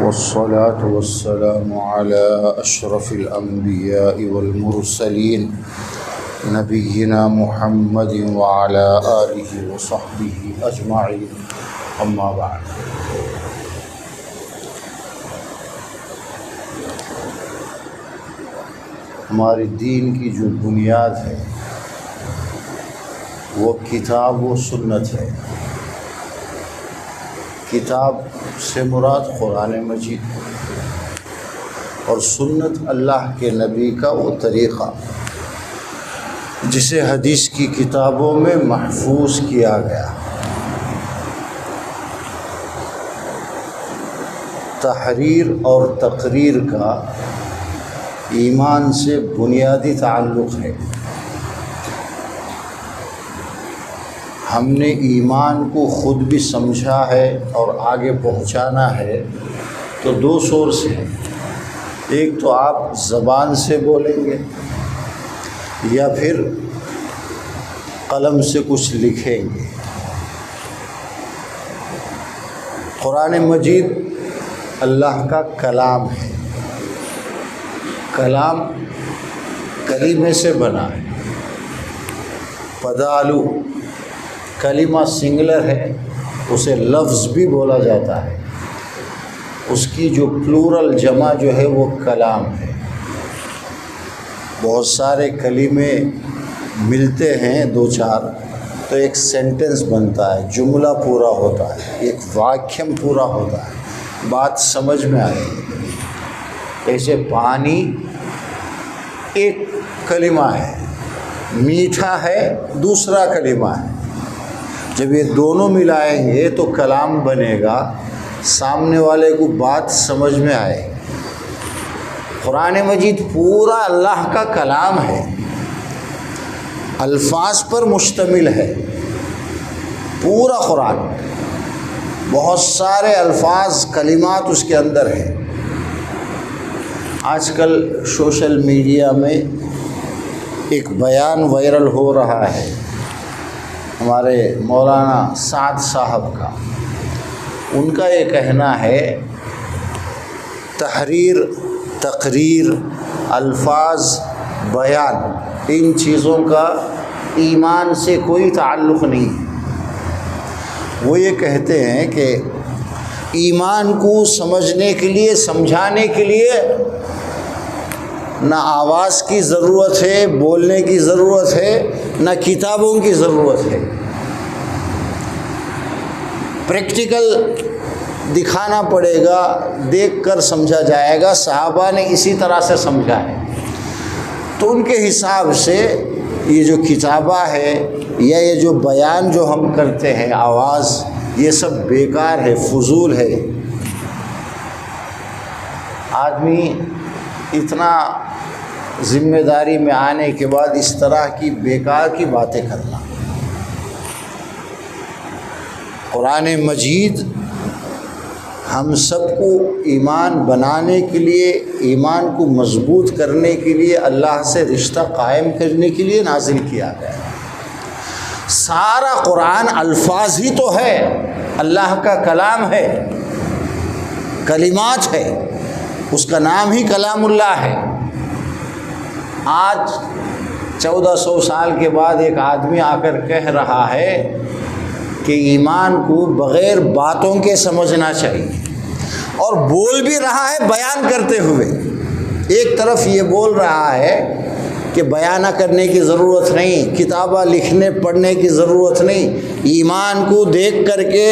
والصلاة والسلام على أشرف الأنبياء والمرسلين نبينا محمد وعلى آله وصحبه أجمعين أما بعد. ہمارے دین کی جو بنیاد ہے وہ کتاب و سنت ہے. کتاب سے مراد قرآن مجید اور سنت اللہ کے نبی کا وہ طریقہ جسے حدیث کی کتابوں میں محفوظ کیا گیا. تحریر اور تقریر کا ایمان سے بنیادی تعلق ہے. ہم نے ایمان کو خود بھی سمجھا ہے اور آگے پہنچانا ہے تو دو سورس ہیں. ایک تو آپ زبان سے بولیں گے یا پھر قلم سے کچھ لکھیں گے. قرآن مجید اللہ کا کلام ہے. کلام کلمے سے بنا ہے. پدالو کلمہ سنگلر ہے، اسے لفظ بھی بولا جاتا ہے. اس کی جو پلورل جمع جو ہے وہ کلام ہے. بہت سارے کلمے ملتے ہیں دو چار تو ایک سینٹنس بنتا ہے، جملہ پورا ہوتا ہے، ایک واکیم پورا ہوتا ہے، بات سمجھ میں آئے. ایسے پانی ایک کلمہ ہے، میٹھا ہے دوسرا کلمہ ہے. جب یہ دونوں ملائیں گے تو کلام بنے گا، سامنے والے کو بات سمجھ میں آئے. قرآن مجید پورا اللہ کا کلام ہے، الفاظ پر مشتمل ہے. پورا قرآن بہت سارے الفاظ کلمات اس کے اندر ہیں. آج کل سوشل میڈیا میں ایک بیان وائرل ہو رہا ہے ہمارے مولانا سعد صاحب کا. ان کا یہ کہنا ہے تحریر، تقریر، الفاظ، بیان، ان چیزوں کا ایمان سے کوئی تعلق نہیں ہے. وہ یہ کہتے ہیں کہ ایمان کو سمجھنے کے لیے، سمجھانے کے لیے نہ آواز کی ضرورت ہے، بولنے کی ضرورت ہے، نہ کتابوں کی ضرورت ہے. پریکٹیکل دکھانا پڑے گا، دیکھ کر سمجھا جائے گا. صحابہ نے اسی طرح سے سمجھا ہے. تو ان کے حساب سے یہ جو کتابہ ہے یا یہ جو بیان جو ہم کرتے ہیں آواز، یہ سب بیکار ہے، فضول ہے. آدمی اتنا ذمہ داری میں آنے کے بعد اس طرح کی بیکار کی باتیں کرنا. قرآن مجید ہم سب کو ایمان بنانے کے لیے، ایمان کو مضبوط کرنے کے لیے، اللہ سے رشتہ قائم کرنے کے لیے نازل کیا گیا. سارا قرآن الفاظ ہی تو ہے، اللہ کا کلام ہے، کلمات ہے، اس کا نام ہی کلام اللہ ہے. آج 1400 سال کے بعد ایک آدمی آ کر کہہ رہا ہے کہ ایمان کو بغیر باتوں کے سمجھنا چاہیے، اور بول بھی رہا ہے بیان کرتے ہوئے. ایک طرف یہ بول رہا ہے کہ بیانہ کرنے کی ضرورت نہیں، کتابہ لکھنے پڑھنے کی ضرورت نہیں، ایمان کو دیکھ کر کے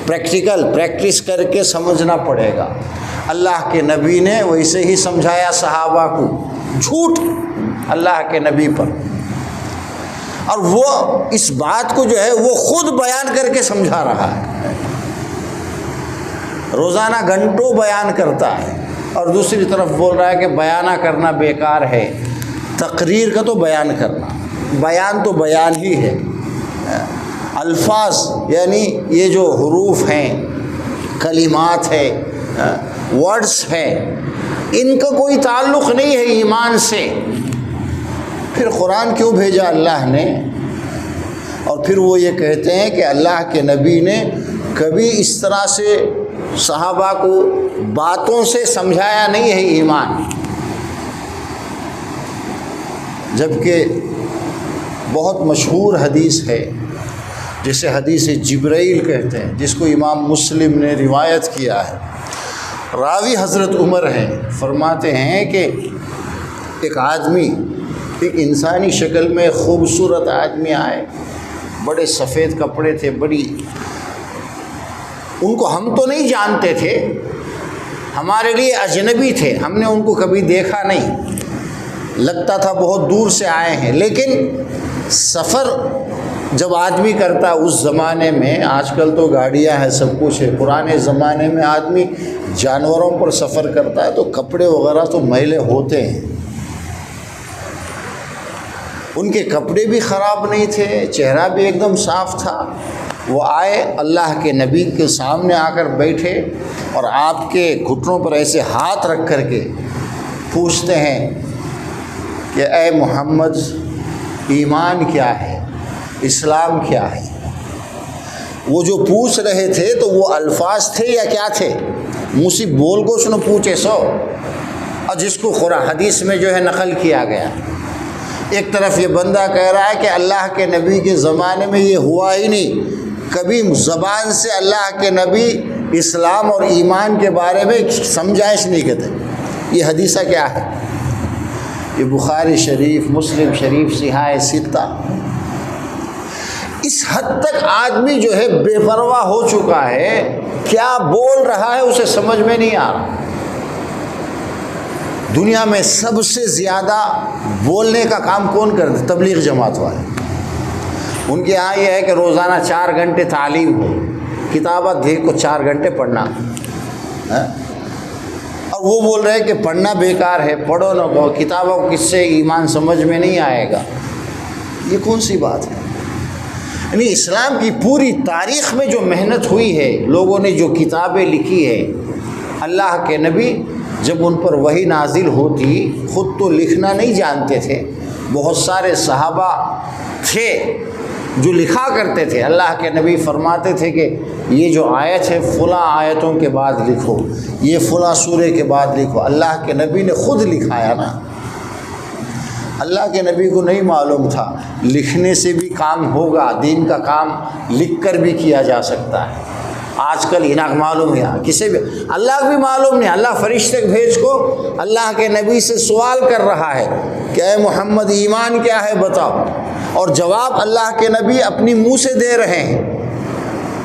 پریکٹیکل پریکٹس کر کے سمجھنا پڑے گا. اللہ کے نبی نے ویسے ہی سمجھایا صحابہ کو. جھوٹ اللہ کے نبی پر. اور وہ اس بات کو جو ہے وہ خود بیان کر کے سمجھا رہا ہے. روزانہ گھنٹوں بیان کرتا ہے اور دوسری طرف بول رہا ہے کہ بیانہ کرنا بیکار ہے. تقریر کا تو بیان کرنا، بیان تو بیان ہی ہے. الفاظ یعنی یہ جو حروف ہیں، کلمات ہیں، ورڈز ہیں، ان کا کوئی تعلق نہیں ہے ایمان سے. پھر قرآن کیوں بھیجا اللہ نے؟ اور پھر وہ یہ کہتے ہیں کہ اللہ کے نبی نے کبھی اس طرح سے صحابہ کو باتوں سے سمجھایا نہیں ہے ایمان، جبکہ بہت مشہور حدیث ہے جسے حدیث جبرائیل کہتے ہیں، جس کو امام مسلم نے روایت کیا ہے۔ راوی حضرت عمر ہیں، فرماتے ہیں کہ ایک آدمی، ایک انسانی شکل میں خوبصورت آدمی آئے، بڑے سفید کپڑے تھے، ان کو ہم تو نہیں جانتے تھے، ہمارے لیے اجنبی تھے، ہم نے ان کو کبھی دیکھا نہیں، لگتا تھا بہت دور سے آئے ہیں۔ لیکن سفر جب آدمی کرتا اس زمانے میں، آج کل تو گاڑیاں ہیں، سب کچھ ہے، پرانے زمانے میں آدمی جانوروں پر سفر کرتا ہے تو کپڑے وغیرہ تو میلے ہوتے ہیں۔ ان کے کپڑے بھی خراب نہیں تھے، چہرہ بھی ایک دم صاف تھا۔ وہ آئے، اللہ کے نبی کے سامنے آ کر بیٹھے اور آپ کے گھٹنوں پر ایسے ہاتھ رکھ کر کے پوچھتے ہیں کہ اے محمد، ایمان کیا ہے، اسلام کیا ہے؟ وہ جو پوچھ رہے تھے تو وہ الفاظ تھے یا کیا تھے؟ منہ سے بول کو سنو پوچھے سو، اور جس کو قرآن حدیث میں جو ہے نقل کیا گیا۔ ایک طرف یہ بندہ کہہ رہا ہے کہ اللہ کے نبی کے زمانے میں یہ ہوا ہی نہیں، کبھی زبان سے اللہ کے نبی اسلام اور ایمان کے بارے میں سمجھائش نہیں کرتے۔ یہ حدیثہ کیا ہے؟ یہ بخاری شریف، مسلم شریف، صحاح ستہ۔ اس حد تک آدمی جو ہے بے پرواہ ہو چکا ہے، کیا بول رہا ہے اسے سمجھ میں نہیں آ رہا۔ دنیا میں سب سے زیادہ بولنے کا کام کون کرتے؟ تبلیغ جماعت والے۔ ان کے یہاں یہ ہے کہ روزانہ 4 گھنٹے تعلیم ہو، کتابت دیکھ کو 4 گھنٹے پڑھنا، اور وہ بول رہے کہ پڑھنا بیکار ہے، پڑھو نہ پڑھو، کتابوں کس سے ایمان سمجھ میں نہیں آئے گا۔ یہ کون سی بات ہے؟ یعنی اسلام کی پوری تاریخ میں جو محنت ہوئی ہے، لوگوں نے جو کتابیں لکھی ہے، اللہ کے نبی جب ان پر وحی نازل ہوتی، خود تو لکھنا نہیں جانتے تھے، بہت سارے صحابہ تھے جو لکھا کرتے تھے۔ اللہ کے نبی فرماتے تھے کہ یہ جو آیت ہے فلاں آیتوں کے بعد لکھو، یہ فلاں سورے کے بعد لکھو۔ اللہ کے نبی نے خود لکھایا نا۔ اللہ کے نبی کو نہیں معلوم تھا لکھنے سے بھی کام ہوگا، دین کا کام لکھ کر بھی کیا جا سکتا ہے۔ آج کل انہیں معلوم ہے، کسی بھی اللہ کو بھی معلوم نہیں۔ اللہ فرشتے بھیج کو اللہ کے نبی سے سوال کر رہا ہے کہ اے محمد، ایمان کیا ہے بتاؤ، اور جواب اللہ کے نبی اپنی منہ سے دے رہے ہیں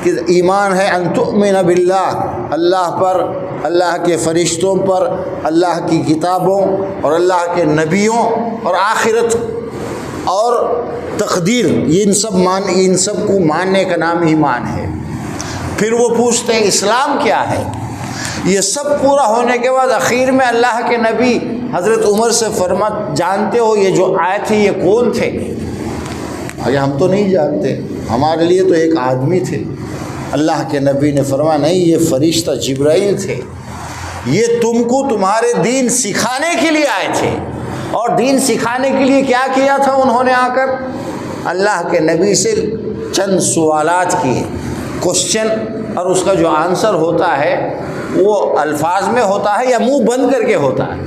کہ ایمان ہے ان تؤمن باللہ، اللہ پر، اللہ کے فرشتوں پر، اللہ کی کتابوں اور اللہ کے نبیوں اور آخرت اور تقدیر، ان سب کو ماننے کا نام ایمان ہے۔ پھر وہ پوچھتے ہیں اسلام کیا ہے؟ یہ سب پورا ہونے کے بعد آخر میں اللہ کے نبی حضرت عمر سے فرماتے، جانتے ہو یہ جو آئے تھے یہ کون تھے؟ ارے ہم تو نہیں جانتے، ہمارے لیے تو ایک آدمی تھے۔ اللہ کے نبی نے فرمایا نہیں، یہ فرشتہ جبرائیل تھے، یہ تم کو تمہارے دین سکھانے کے لیے آئے تھے۔ اور دین سکھانے کے لیے کیا کیا تھا انہوں نے؟ آ کر اللہ کے نبی سے چند سوالات کیے، کوشچن، اور اس کا جو آنسر ہوتا ہے وہ الفاظ میں ہوتا ہے یا منہ بند کر کے ہوتا ہے۔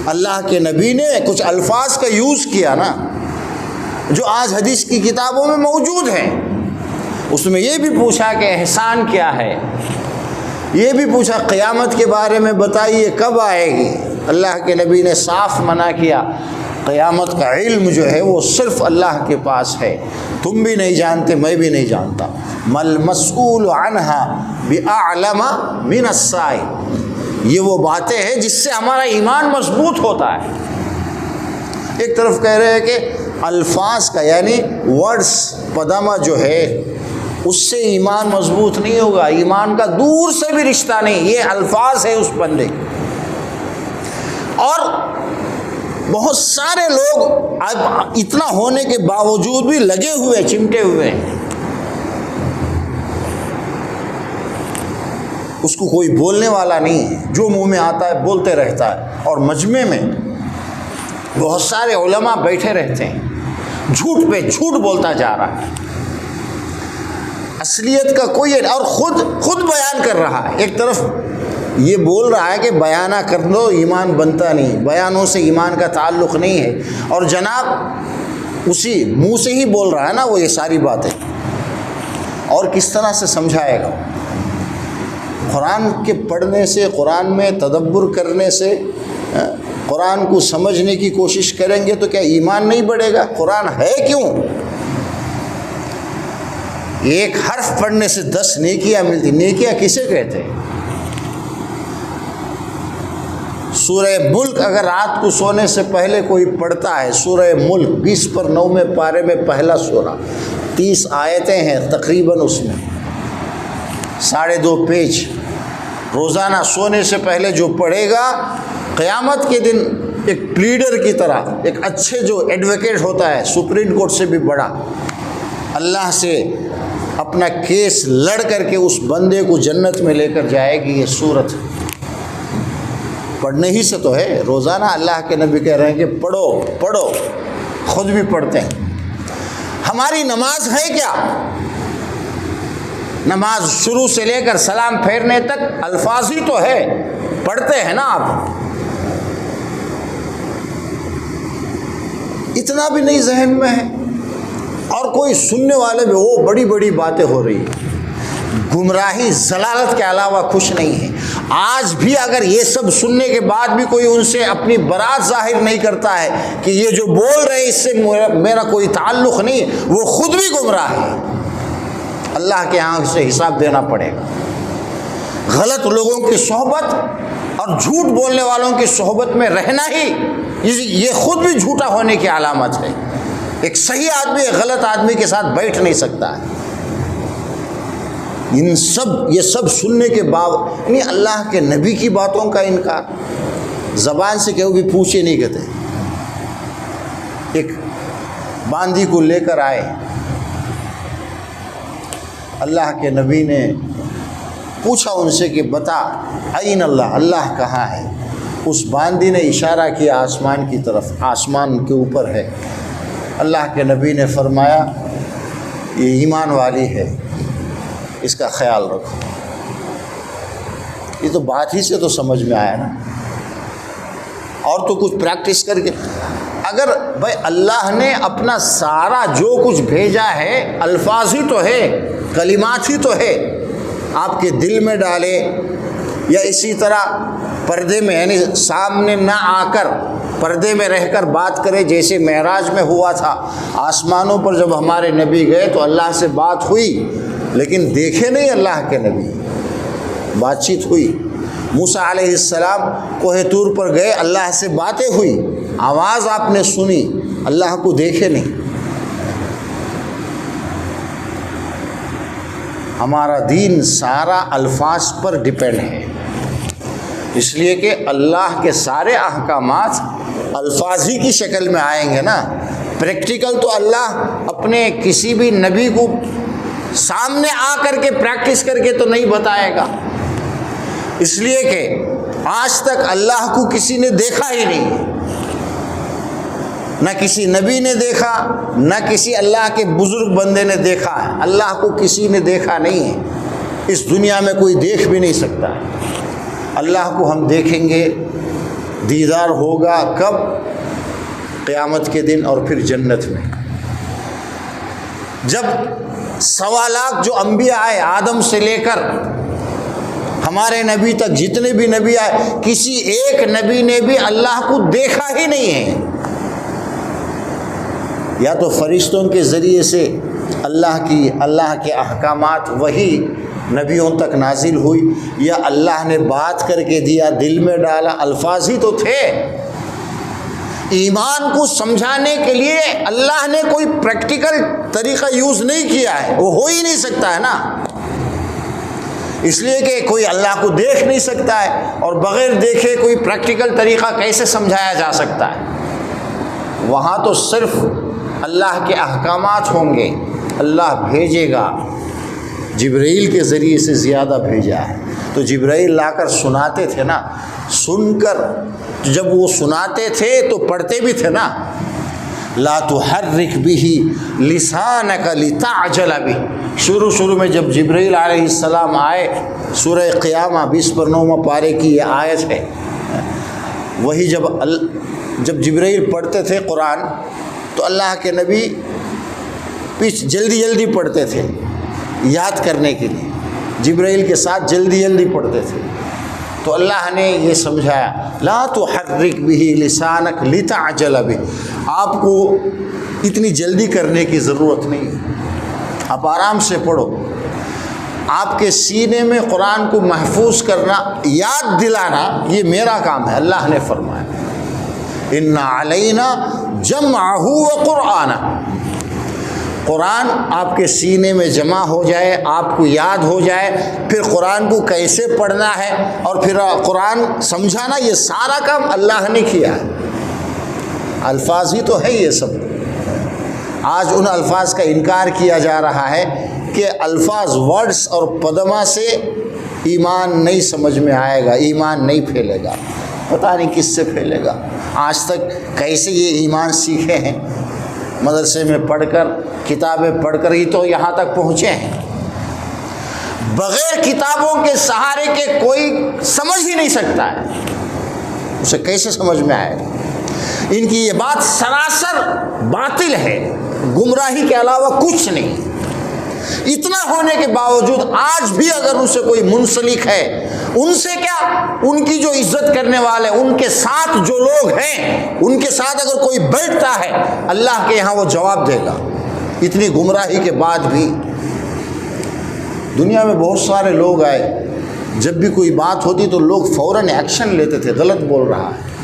اللہ کے نبی نے کچھ الفاظ کا یوز کیا نا جو آج حدیث کی کتابوں میں موجود ہیں۔ اس میں یہ بھی پوچھا کہ احسان کیا ہے، یہ بھی پوچھا قیامت کے بارے میں بتائیے کب آئے گی۔ اللہ کے نبی نے صاف منع کیا، قیامت کا علم جو ہے وہ صرف اللہ کے پاس ہے، تم بھی نہیں جانتے، میں بھی نہیں جانتا۔ مل مسئول عنہا بأعلم من السائل، یہ وہ باتیں ہیں جس سے ہمارا ایمان مضبوط ہوتا ہے۔ ایک طرف کہہ رہے ہیں کہ الفاظ کا یعنی ورڈز، پدمہ جو ہے اس سے ایمان مضبوط نہیں ہوگا، ایمان کا دور سے بھی رشتہ نہیں، یہ الفاظ ہے اس بندے۔ اور بہت سارے لوگ اب اتنا ہونے کے باوجود بھی لگے ہوئے، چمٹے ہوئے ہیں، اس کو کوئی بولنے والا نہیں ہے، جو منہ میں آتا ہے بولتے رہتا ہے۔ اور مجمع میں بہت سارے علماء بیٹھے رہتے ہیں، جھوٹ پہ جھوٹ بولتا جا رہا ہے۔ اصلیت کا کوئی، اور خود بیان کر رہا ہے. ایک طرف یہ بول رہا ہے کہ بیانہ کر دو ایمان بنتا نہیں، بیانوں سے ایمان کا تعلق نہیں ہے، اور جناب اسی منہ سے ہی بول رہا ہے نا وہ یہ ساری باتیں. اور کس طرح سے سمجھائے گا؟ قرآن کے پڑھنے سے، قرآن میں تدبر کرنے سے، قرآن کو سمجھنے کی کوشش کریں گے تو کیا ایمان نہیں بڑھے گا؟ قرآن ہے کیوں؟ ایک حرف پڑھنے سے 10 نیکیاں ملتی. نیکیاں کسے کہتے ہیں؟ سورہ ملک اگر رات کو سونے سے پہلے کوئی پڑھتا ہے، سورہ ملک 20 پر 9 پارے میں پہلا سورہ، 30 آیتیں ہیں تقریباً، اس میں 2.5 پیج. روزانہ سونے سے پہلے جو پڑھے گا، قیامت کے دن ایک پلیڈر کی طرح، ایک اچھے جو ایڈوکیٹ ہوتا ہے سپریم کورٹ سے بھی بڑا، اللہ سے اپنا کیس لڑ کر کے اس بندے کو جنت میں لے کر جائے گی. یہ صورت پڑھنے ہی سے تو ہے. روزانہ اللہ کے نبی کہہ رہے ہیں کہ پڑھو، خود بھی پڑھتے ہیں. ہماری نماز ہے کیا؟ نماز شروع سے لے کر سلام پھیرنے تک الفاظ ہی تو ہے، پڑھتے ہیں نا آپ. اتنا بھی نہیں ذہن میں ہے، اور کوئی سننے والے بھی وہ بڑی بڑی باتیں ہو رہی ہیں. گمراہی ضلالت کے علاوہ کچھ نہیں ہے. آج بھی اگر یہ سب سننے کے بعد بھی کوئی ان سے اپنی برات ظاہر نہیں کرتا ہے کہ یہ جو بول رہے اس سے میرا کوئی تعلق نہیں، وہ خود بھی گمراہ ہے. اللہ کے یہاں سے حساب دینا پڑے گا. غلط لوگوں کی صحبت اور جھوٹ بولنے والوں کی صحبت میں رہنا ہی یہ خود بھی جھوٹا ہونے کی علامت ہے. ایک صحیح آدمی ایک غلط آدمی کے ساتھ بیٹھ نہیں سکتا ہے. یہ سب سننے کے بعد یعنی اللہ کے نبی کی باتوں کا انکار، زبان سے کہو بھی پوچھے نہیں کہتے. ایک باندی کو لے کر آئے، اللہ کے نبی نے پوچھا ان سے کہ بتا عین اللہ، اللہ کہاں ہے؟ اس باندی نے اشارہ کیا آسمان کی طرف، آسمان کے اوپر ہے. اللہ کے نبی نے فرمایا یہ ایمان والی ہے، اس کا خیال رکھو. یہ تو بات ہی سے تو سمجھ میں آیا نا. اور تو کچھ پریکٹس کر کے، اگر بھائی اللہ نے اپنا سارا جو کچھ بھیجا ہے الفاظ ہی تو ہے، کلمات ہی تو ہے، آپ کے دل میں ڈالے، یا اسی طرح پردے میں یعنی سامنے نہ آ کر پردے میں رہ کر بات کرے، جیسے معراج میں ہوا تھا. آسمانوں پر جب ہمارے نبی گئے تو اللہ سے بات ہوئی، لیکن دیکھے نہیں اللہ کے نبی. بات چیت ہوئی. موسیٰ علیہ السلام کوہ طور پر گئے، اللہ سے باتیں ہوئی، آواز آپ نے سنی، اللہ کو دیکھے نہیں. ہمارا دین سارا الفاظ پر ڈپینڈ ہے، اس لیے کہ اللہ کے سارے احکامات الفاظ ہی کی شکل میں آئیں گے نا. پریکٹیکل تو اللہ اپنے کسی بھی نبی کو سامنے آ کر کے پریکٹس کر کے تو نہیں بتائے گا، اس لیے کہ آج تک اللہ کو کسی نے دیکھا ہی نہیں. نہ کسی نبی نے دیکھا، نہ کسی اللہ کے بزرگ بندے نے دیکھا ہے. اللہ کو کسی نے دیکھا نہیں ہے، اس دنیا میں کوئی دیکھ بھی نہیں سکتا. اللہ کو ہم دیکھیں گے، دیدار ہوگا کب؟ قیامت کے دن، اور پھر جنت میں. جب 1.25 لاکھ جو انبیاء آئے، آدم سے لے کر ہمارے نبی تک جتنے بھی نبی آئے، کسی ایک نبی نے بھی اللہ کو دیکھا ہی نہیں ہے. یا تو فرشتوں کے ذریعے سے اللہ کے احکامات وہی نبیوں تک نازل ہوئی، یا اللہ نے بات کر کے دیا، دل میں ڈالا، الفاظ ہی تو تھے. ایمان کو سمجھانے کے لیے اللہ نے کوئی پریکٹیکل طریقہ یوز نہیں کیا ہے، وہ ہو ہی نہیں سکتا ہے نا. اس لیے کہ کوئی اللہ کو دیکھ نہیں سکتا ہے، اور بغیر دیکھے کوئی پریکٹیکل طریقہ کیسے سمجھایا جا سکتا ہے؟ وہاں تو صرف اللہ کے احکامات ہوں گے. اللہ بھیجے گا، جبرائیل کے ذریعے سے زیادہ بھیجا ہے. تو جبرائیل لا کر سناتے تھے نا، سن کر جب وہ سناتے تھے تو پڑھتے بھی تھے نا. لا تحرک به لسانک لتعجل به، شروع میں جب جبرائیل علیہ السلام آئے، سورہ قیامہ 20/9 پارے کی یہ آیت ہے، وہی جب جبرائیل پڑھتے تھے قرآن تو اللہ کے نبی جلدی پڑھتے تھے یاد کرنے کے لیے، جبرائیل کے ساتھ جلدی پڑھتے تھے، تو اللہ نے یہ سمجھایا لا تحرک به لسانک لتعجل به، آپ کو اتنی جلدی کرنے کی ضرورت نہیں، آپ آرام سے پڑھو، آپ کے سینے میں قرآن کو محفوظ کرنا، یاد دلانا، یہ میرا کام ہے، اللہ نے فرمایا ان علینا جمعہ وقرآنہ، قرآن آپ کے سینے میں جمع ہو جائے، آپ کو یاد ہو جائے، پھر قرآن کو کیسے پڑھنا ہے اور پھر قرآن سمجھانا، یہ سارا کام اللہ نے کیا ہے۔ الفاظ ہی تو ہے یہ سب۔ آج ان الفاظ کا انکار کیا جا رہا ہے کہ الفاظ، ورڈز اور پدما سے ایمان نہیں سمجھ میں آئے گا، ایمان نہیں پھیلے گا، پتہ نہیں کس سے پھیلے گا۔ آج تک کیسے یہ ایمان سیکھے ہیں؟ مدرسے میں پڑھ کر، کتابیں پڑھ کر ہی تو یہاں تک پہنچے ہیں۔ بغیر کتابوں کے سہارے کے کوئی سمجھ ہی نہیں سکتا ہے، اسے کیسے سمجھ میں آئے گا؟ ان کی یہ بات سراسر باطل ہے، گمراہی کے علاوہ کچھ نہیں۔ اتنا ہونے کے باوجود آج بھی اگر ان سے کوئی منسلک ہے، ان سے کیا، ان کی جو عزت کرنے والے، ان کے ساتھ جو لوگ ہیں، ان کے ساتھ اگر کوئی بیٹھتا ہے، اللہ کے یہاں وہ جواب دے گا۔ اتنی گمراہی کے بعد بھی دنیا میں بہت سارے لوگ آئے، جب بھی کوئی بات ہوتی تو لوگ فوراً ایکشن لیتے تھے، غلط بول رہا ہے۔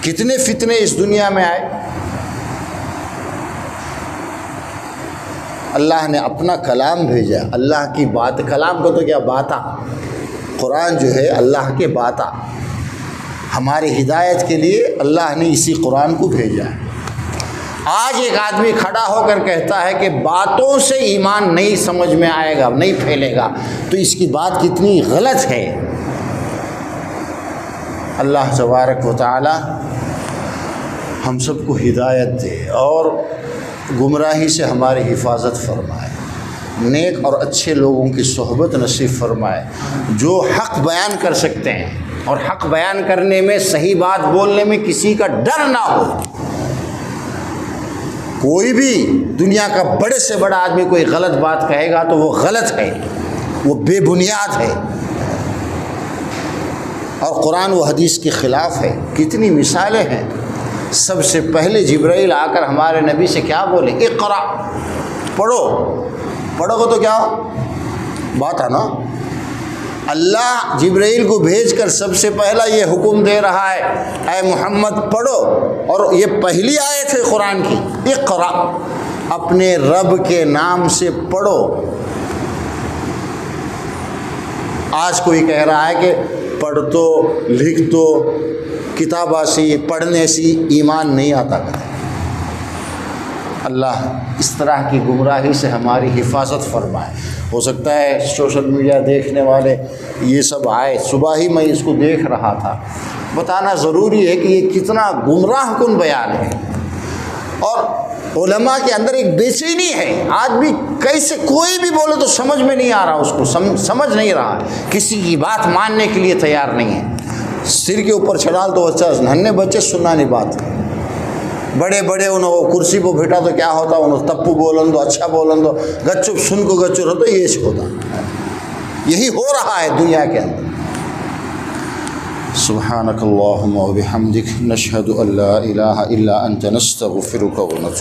کتنے فتنے اس دنیا میں آئے، اللہ نے اپنا کلام بھیجا، اللہ کی بات، کلام کو تو کیا باتاں، قرآن جو ہے اللہ کے باتاں، ہماری ہدایت کے لیے اللہ نے اسی قرآن کو بھیجا ہے۔ آج ایک آدمی کھڑا ہو کر کہتا ہے کہ باتوں سے ایمان نہیں سمجھ میں آئے گا، نہیں پھیلے گا، تو اس کی بات کتنی غلط ہے۔ اللہ تبارک و تعالی ہم سب کو ہدایت دے اور گمراہی سے ہماری حفاظت فرمائے، نیک اور اچھے لوگوں کی صحبت نصیب فرمائے، جو حق بیان کر سکتے ہیں اور حق بیان کرنے میں، صحیح بات بولنے میں کسی کا ڈر نہ ہو۔ کوئی بھی دنیا کا بڑے سے بڑا آدمی کوئی غلط بات کہے گا تو وہ غلط ہے، وہ بے بنیاد ہے اور قرآن و حدیث کے خلاف ہے۔ کتنی مثالیں ہیں۔ سب سے پہلے جبرائیل آ کر ہمارے نبی سے کیا بولے؟ اقرا، پڑھو گے تو کیا بات ہے نا۔ اللہ جبرائیل کو بھیج کر سب سے پہلا یہ حکم دے رہا ہے، اے محمد پڑھو، اور یہ پہلی آیت ہے قرآن کی، اقرا، اپنے رب کے نام سے پڑھو۔ آج کوئی کہہ رہا ہے کہ پڑھ تو لکھ تو کتابہ سی، پڑھنے سی ایمان نہیں آتا کرے۔ اللہ اس طرح کی گمراہی سے ہماری حفاظت فرمائے۔ ہو سکتا ہے سوشل میڈیا دیکھنے والے یہ سب آئے، صبح ہی میں اس کو دیکھ رہا تھا۔ بتانا ضروری ہے کہ یہ کتنا گمراہ کن بیان ہے، اور علماء کے اندر ایک بے چینی ہے۔ آدمی کیسے کوئی بھی بولے تو سمجھ میں نہیں آ رہا، اس کو سمجھ نہیں رہا، کسی کی بات ماننے کے لیے تیار نہیں ہے۔ سر کے اوپر چڑھال تو اچھا، ننھے بچے سننا نہیں بات، بڑے بڑے انہوں کرسی پہ بیٹھا تو کیا ہوتا، انہوں تپو بولن دو، اچھا بولن دو، گچپ سن کو گچو رہو تو یہ ہوتا۔ یہی ہو رہا ہے دنیا کے اندر۔ سبحانک اللہم و بحمدک، نشہد ان لا الہ الا انت، نستغفرک و نتوب